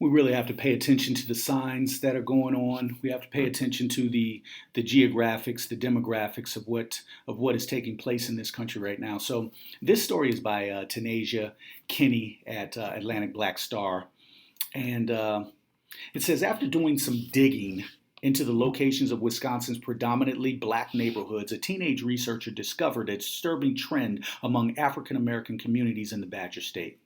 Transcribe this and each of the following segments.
We really have to pay attention to the signs that are going on. We have to pay attention to the geographics, the demographics of what is taking place in this country right now. So this story is by Tanasia Kinney at Atlantic Black Star, and it says after doing some digging into the locations of Wisconsin's predominantly black neighborhoods, a teenage researcher discovered a disturbing trend among African American communities in the Badger State.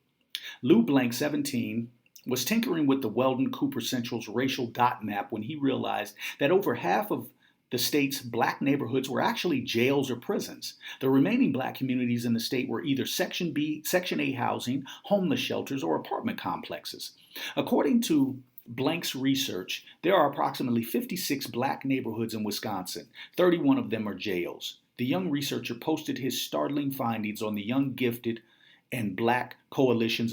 Lou Blank, 17, was tinkering with the Weldon Cooper Central's racial dot map when he realized that over half of the state's black neighborhoods were actually jails or prisons. The remaining black communities in the state were either Section B, Section A housing, homeless shelters, or apartment complexes. According to Blank's research, there are approximately 56 black neighborhoods in Wisconsin. 31 of them are jails. The young researcher posted his startling findings on the Young Gifted and Black Coalition's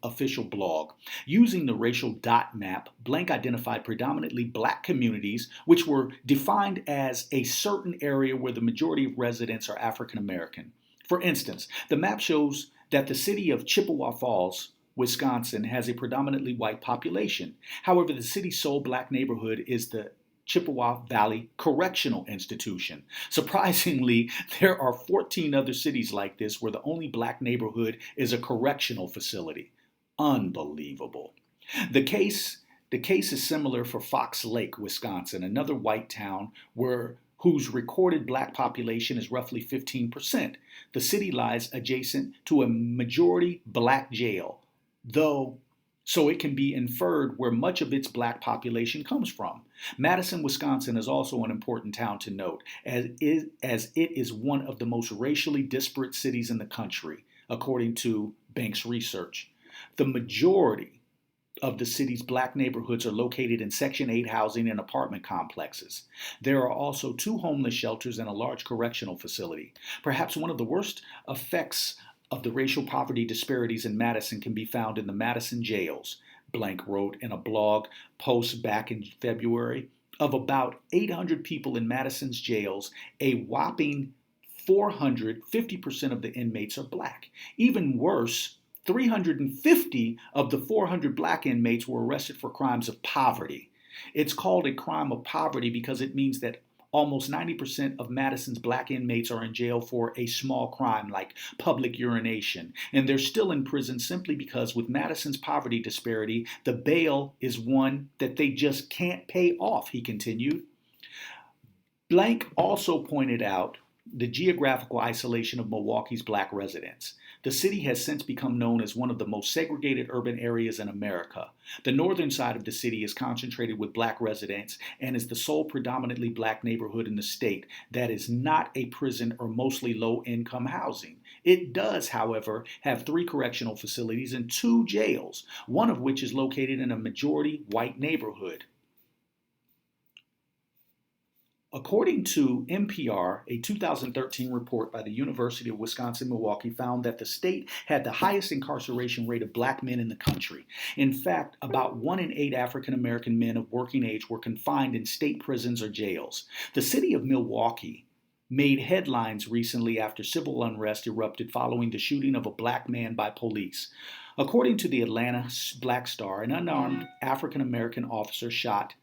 official blog. Using the racial dot map, Blank identified predominantly black communities, which were defined as a certain area where the majority of residents are African American. For instance, the map shows that the city of Chippewa Falls, Wisconsin, has a predominantly white population. However, the city's sole black neighborhood is the Chippewa Valley Correctional Institution. Surprisingly, there are 14 other cities like this where the only black neighborhood is a correctional facility. Unbelievable. The case the case is similar for Fox Lake, Wisconsin, another white town whose recorded black population is roughly 15%. The city lies adjacent to a majority black jail, though so it can be inferred where much of its black population comes from. Madison, Wisconsin is also an important town to note, as it is one of the most racially disparate cities in the country, according to Banks research. The majority of the city's black neighborhoods are located in Section 8 housing and apartment complexes. There are also 2 homeless shelters and a large correctional facility. Perhaps one of the worst effects of the racial poverty disparities in Madison can be found in the Madison jails, Blank wrote in a blog post back in February. Of about 800 people in Madison's jails, a whopping 450% of the inmates are black. Even worse, 350 of the 400 black inmates were arrested for crimes of poverty. It's called a crime of poverty because it means that almost 90% of Madison's black inmates are in jail for a small crime like public urination, and they're still in prison simply because with Madison's poverty disparity, the bail is one that they just can't pay off, he continued. Blank also pointed out the geographical isolation of Milwaukee's black residents. The city has since become known as one of the most segregated urban areas in America. The northern side of the city is concentrated with black residents and is the sole predominantly black neighborhood in the state that is not a prison or mostly low-income housing. It does, however, have 3 correctional facilities and 2 jails, one of which is located in a majority white neighborhood. According to NPR, a 2013 report by the University of Wisconsin-Milwaukee found that the state had the highest incarceration rate of black men in the country. In fact, about 1 in 8 African American men of working age were confined in state prisons or jails. The city of Milwaukee made headlines recently after civil unrest erupted following the shooting of a black man by police. According to the Atlanta Black Star, an unarmed African American officer shot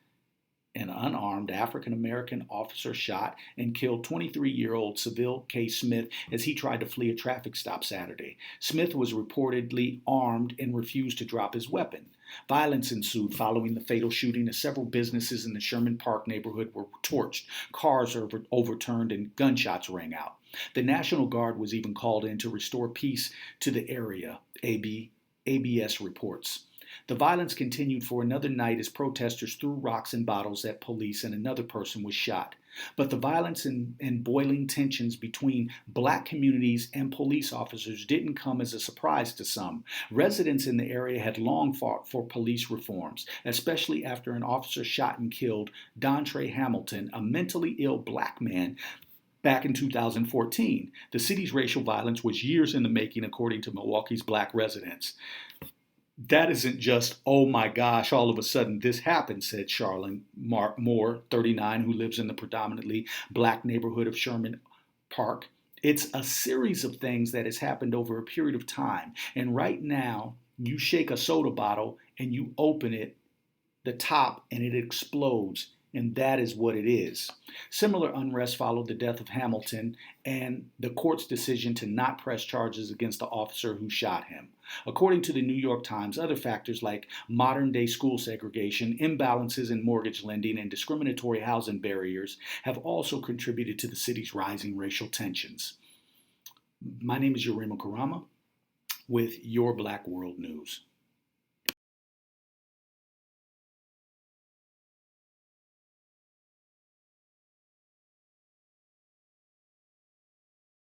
and killed 23-year-old Seville K. Smith as he tried to flee a traffic stop Saturday. Smith was reportedly armed and refused to drop his weapon. Violence ensued following the fatal shooting as several businesses in the Sherman Park neighborhood were torched, cars overturned, and gunshots rang out. The National Guard was even called in to restore peace to the area, ABS reports. The violence continued for another night as protesters threw rocks and bottles at police and another person was shot. But the violence and boiling tensions between black communities and police officers didn't come as a surprise to some. Residents in the area had long fought for police reforms, especially after an officer shot and killed Dontre Hamilton, a mentally ill black man, back in 2014. The city's racial violence was years in the making, according to Milwaukee's black residents. That isn't just, oh my gosh, all of a sudden this happened, said Charlene Moore, 39, who lives in the predominantly black neighborhood of Sherman Park. It's a series of things that has happened over a period of time. And right now, You shake a soda bottle and you open it, the top, and it explodes. And that is what it is. Similar unrest followed the death of Hamilton and the court's decision to not press charges against the officer who shot him. According to the New York Times, other factors like modern day school segregation, imbalances in mortgage lending, and discriminatory housing barriers have also contributed to the city's rising racial tensions. My name is Yurima Karama with Your Black World News.